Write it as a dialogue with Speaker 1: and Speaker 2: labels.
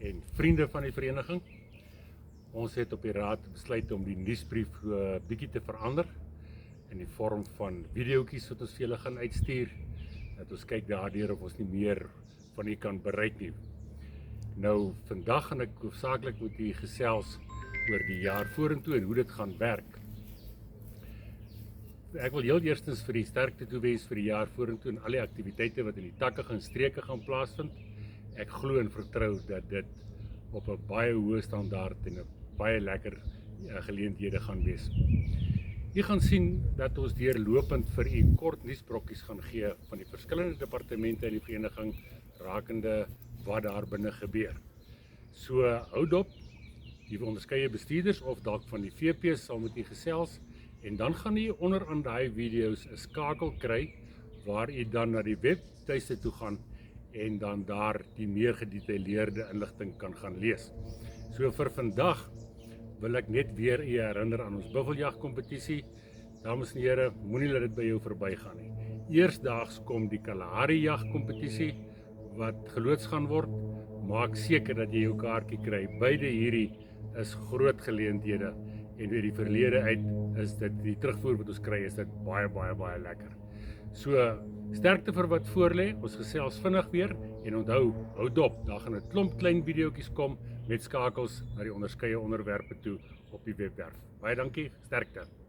Speaker 1: en vriende van die vereniging. Ons het op die raad besluit om die nuusbrief bietjie te verander in die vorm van videoetjies wat ons vir julle gaan uitstuur, dat ons kyk daardeur of ons nie meer van u kan bereik nie. Nou, vandag gaan ek hoofsaaklik met u gesels oor die jaar vorentoe en hoe dit gaan werk. Ek wil heel eerstens vir die sterkte toewens vir die jaar vorentoe en al die aktiwiteite wat in die takke en streke gaan plaasvind. Ek glo en vertrou dat dit op 'n baie hoë standaard en 'n baie lekker geleenthede gaan wees. U gaan sien dat ons deurlopend vir u kort nuusbrokkies gaan gee van die verskillende departemente in die vereniging rakende wat daar binne gebeur. So hou dop, die onderskeie bestuurders of dalk van die VP's sal met u gesels en dan gaan u onder aan daai video's 'n skakel kry waar u dan na die webtuiste toe gaan en dan daar die meer gedetailleerde inligting kan gaan lees. So vir vandag wil ek net weer u herinner aan ons buffeljagkompetisie. Dames en here, moenie laat dit by jou verbygaan nie. Eersdaags kom die Kalahari jagkompetisie wat geloods gaan word. Maak seker dat jy jou kaartjie kry. Beide hierdie is groot geleenthede en weer die verlede uit is dit die terugvoer wat ons kry is dit baie lekker. So sterkte vir wat voorlê. Ons gesels vinnig weer en onthou, hou dop, daar gaan 'n klomp klein videoetjies kom met skakels na die onderskeie onderwerpe toe op die webwerf. Baie dankie, sterkte.